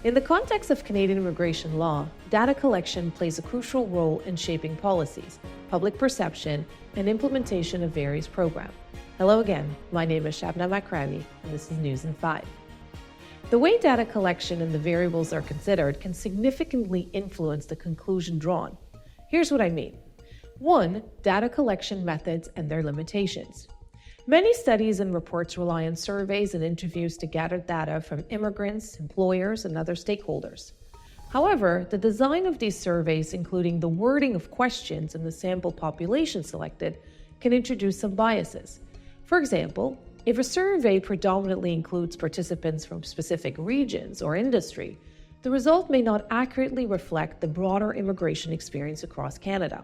In the context of Canadian immigration law, data collection plays a crucial role in shaping policies, public perception, and implementation of various programs. Hello again, my name is Shabna Makrami, and this is News in 5. The way data collection and the variables are considered can significantly influence the conclusion drawn. Here's what I mean. 1. Data collection methods and their limitations. Many studies and reports rely on surveys and interviews to gather data from immigrants, employers, and other stakeholders. However, the design of these surveys, including the wording of questions and the sample population selected, can introduce some biases. For example, if a survey predominantly includes participants from specific regions or industry, the result may not accurately reflect the broader immigration experience across Canada.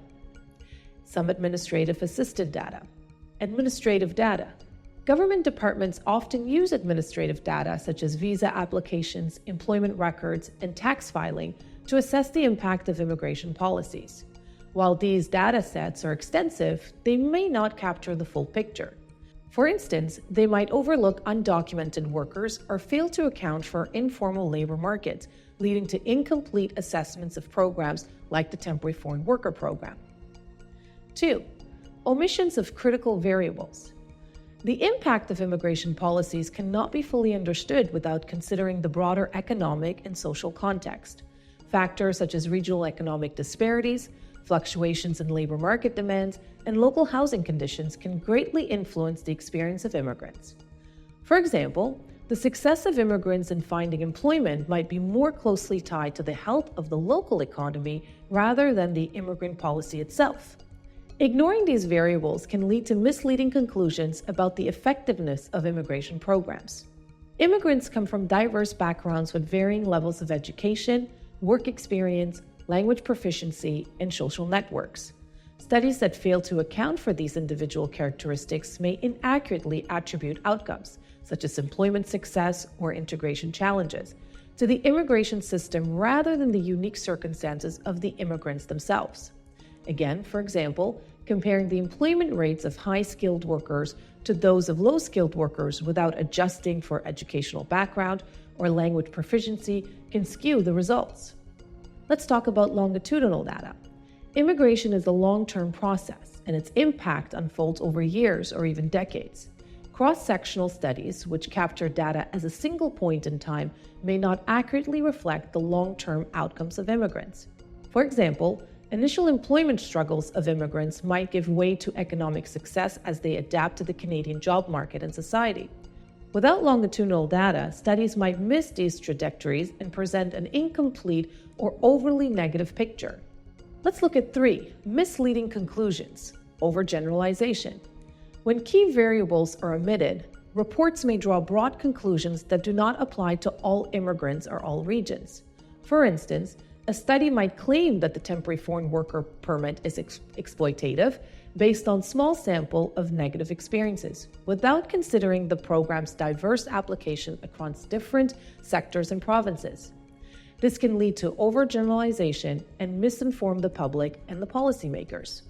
Some administrative assisted data. Administrative data. Government departments often use administrative data such as visa applications, employment records, and tax filing to assess the impact of immigration policies. While these data sets are extensive, they may not capture the full picture. For instance, they might overlook undocumented workers or fail to account for informal labor markets, leading to incomplete assessments of programs like the Temporary Foreign Worker Program. 2. Omissions of critical variables. The impact of immigration policies cannot be fully understood without considering the broader economic and social context. Factors such as regional economic disparities, fluctuations in labor market demands, and local housing conditions can greatly influence the experience of immigrants. For example, the success of immigrants in finding employment might be more closely tied to the health of the local economy rather than the immigrant policy itself. Ignoring these variables can lead to misleading conclusions about the effectiveness of immigration programs. Immigrants come from diverse backgrounds with varying levels of education, work experience, language proficiency, and social networks. Studies that fail to account for these individual characteristics may inaccurately attribute outcomes, such as employment success or integration challenges, to the immigration system rather than the unique circumstances of the immigrants themselves. Again, for example, comparing the employment rates of high-skilled workers to those of low-skilled workers without adjusting for educational background or language proficiency can skew the results. Let's talk about longitudinal data. Immigration is a long-term process, and its impact unfolds over years or even decades. Cross-sectional studies, which capture data as a single point in time, may not accurately reflect the long-term outcomes of immigrants. For example, initial employment struggles of immigrants might give way to economic success as they adapt to the Canadian job market and society. Without longitudinal data, studies might miss these trajectories and present an incomplete or overly negative picture. Let's look at 3. Misleading conclusions. Overgeneralization. When key variables are omitted, reports may draw broad conclusions that do not apply to all immigrants or all regions. For instance, a study might claim that the Temporary Foreign Worker Permit is exploitative based on small sample of negative experiences, without considering the program's diverse application across different sectors and provinces. This can lead to overgeneralization and misinform the public and the policymakers.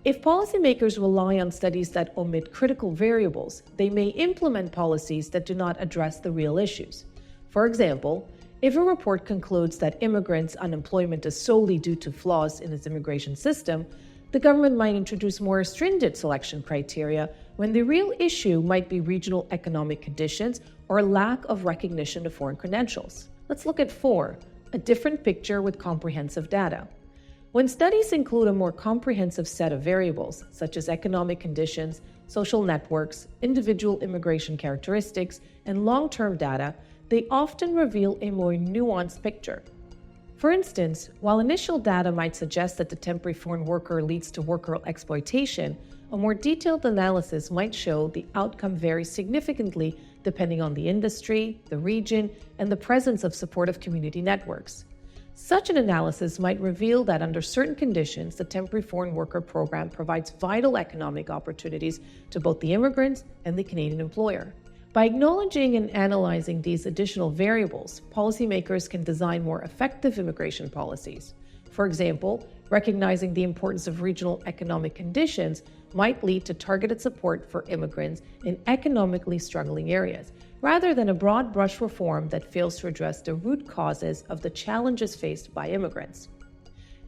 If policymakers rely on studies that omit critical variables, they may implement policies that do not address the real issues. For example, if a report concludes that immigrants' unemployment is solely due to flaws in its immigration system, the government might introduce more stringent selection criteria when the real issue might be regional economic conditions or lack of recognition of foreign credentials. Let's look at 4, a different picture with comprehensive data. When studies include a more comprehensive set of variables, such as economic conditions, social networks, individual immigration characteristics, and long-term data, they often reveal a more nuanced picture. For instance, while initial data might suggest that the temporary foreign worker leads to worker exploitation, a more detailed analysis might show the outcome varies significantly depending on the industry, the region, and the presence of supportive community networks. Such an analysis might reveal that under certain conditions, the Temporary Foreign Worker Program provides vital economic opportunities to both the immigrants and the Canadian employer. By acknowledging and analyzing these additional variables, policymakers can design more effective immigration policies. For example, recognizing the importance of regional economic conditions might lead to targeted support for immigrants in economically struggling areas, rather than a broad brush reform that fails to address the root causes of the challenges faced by immigrants.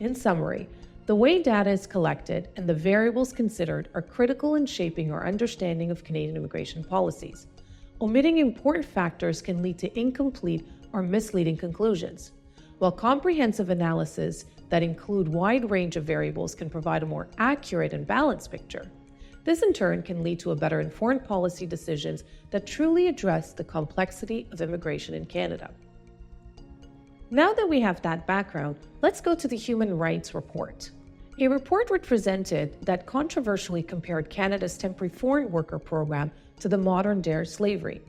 In summary, the way data is collected and the variables considered are critical in shaping our understanding of Canadian immigration policies. Omitting important factors can lead to incomplete or misleading conclusions, while comprehensive analysis that include a wide range of variables can provide a more accurate and balanced picture. This in turn can lead to a better informed policy decisions that truly address the complexity of immigration in Canada. Now that we have that background, let's go to the Human Rights Report. A report was presented that controversially compared Canada's temporary foreign worker program to the modern-day slavery.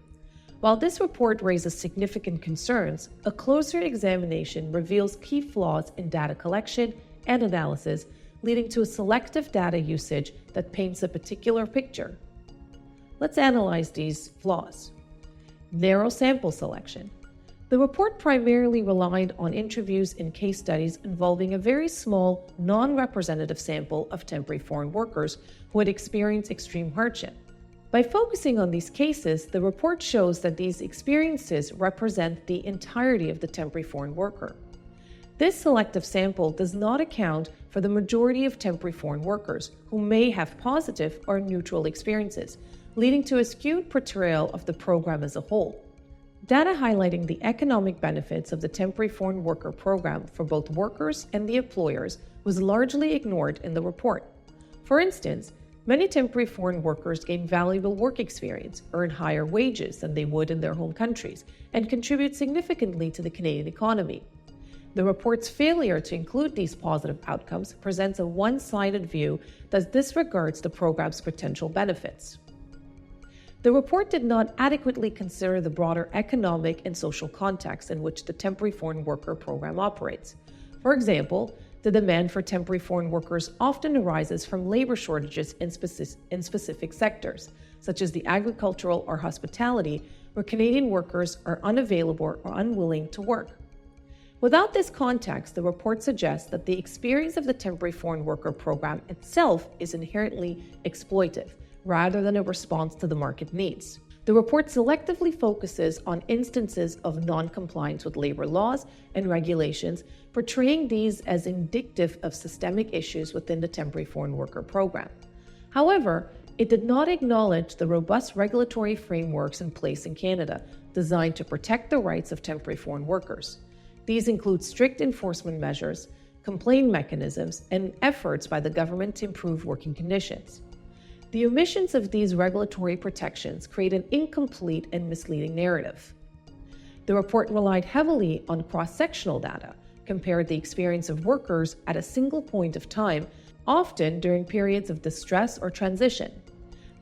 While this report raises significant concerns, a closer examination reveals key flaws in data collection and analysis, leading to a selective data usage that paints a particular picture. Let's analyze these flaws. Narrow sample selection. The report primarily relied on interviews and case studies involving a very small, non-representative sample of temporary foreign workers who had experienced extreme hardship. By focusing on these cases, the report shows that these experiences represent the entirety of the temporary foreign worker. This selective sample does not account for the majority of temporary foreign workers who may have positive or neutral experiences, leading to a skewed portrayal of the program as a whole. Data highlighting the economic benefits of the temporary foreign worker program for both workers and the employers was largely ignored in the report. For instance, many temporary foreign workers gain valuable work experience, earn higher wages than they would in their home countries, and contribute significantly to the Canadian economy. The report's failure to include these positive outcomes presents a one-sided view that disregards the program's potential benefits. The report did not adequately consider the broader economic and social context in which the temporary foreign worker program operates. For example, the demand for temporary foreign workers often arises from labor shortages in specific sectors, such as the agricultural or hospitality, where Canadian workers are unavailable or unwilling to work. Without this context, the report suggests that the experience of the temporary foreign worker program itself is inherently exploitive, rather than a response to the market needs. The report selectively focuses on instances of non-compliance with labor laws and regulations, portraying these as indicative of systemic issues within the temporary foreign worker program. However, it did not acknowledge the robust regulatory frameworks in place in Canada designed to protect the rights of temporary foreign workers. These include strict enforcement measures, complaint mechanisms, and efforts by the government to improve working conditions. The omissions of these regulatory protections create an incomplete and misleading narrative. The report relied heavily on cross-sectional data, compared the experience of workers at a single point of time, often during periods of distress or transition.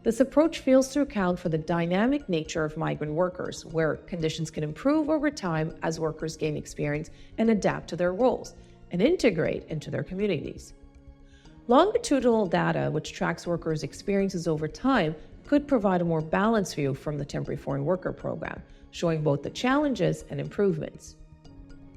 This approach fails to account for the dynamic nature of migrant workers, where conditions can improve over time as workers gain experience and adapt to their roles and integrate into their communities. Longitudinal data, which tracks workers' experiences over time, could provide a more balanced view from the temporary foreign worker program, showing both the challenges and improvements.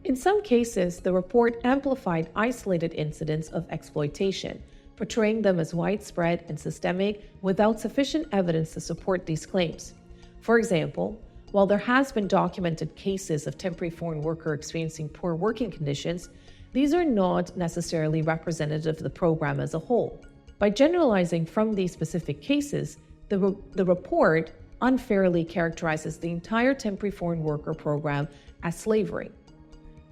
In some cases, the report amplified isolated incidents of exploitation, portraying them as widespread and systemic without sufficient evidence to support these claims. For example, while there has been documented cases of temporary foreign workers experiencing poor working conditions, these are not necessarily representative of the program as a whole. By generalizing from these specific cases, the report unfairly characterizes the entire temporary foreign worker program as slavery.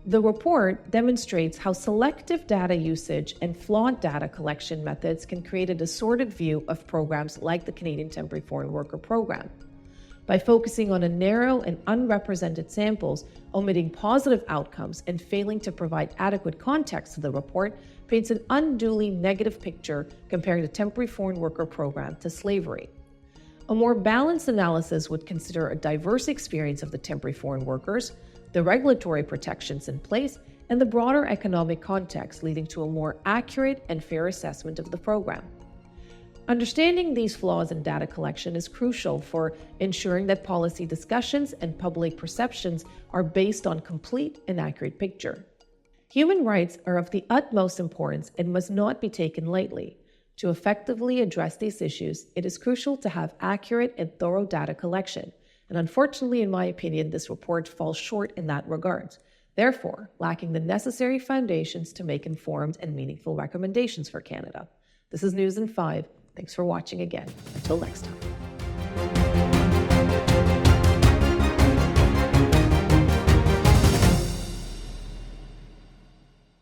The report demonstrates how selective data usage and flawed data collection methods can create a distorted view of programs like the Canadian Temporary Foreign Worker Program. By focusing on a narrow and unrepresented samples, omitting positive outcomes, and failing to provide adequate context to the report, paints an unduly negative picture comparing the temporary foreign worker program to slavery. A more balanced analysis would consider a diverse experience of the temporary foreign workers, the regulatory protections in place, and the broader economic context, leading to a more accurate and fair assessment of the program. Understanding these flaws in data collection is crucial for ensuring that policy discussions and public perceptions are based on complete and accurate picture. Human rights are of the utmost importance and must not be taken lightly. To effectively address these issues, it is crucial to have accurate and thorough data collection, And unfortunately, in my opinion, this report falls short in that regard, therefore lacking the necessary foundations to make informed and meaningful recommendations for Canada. This is News in 5. Thanks for watching again. Until next time.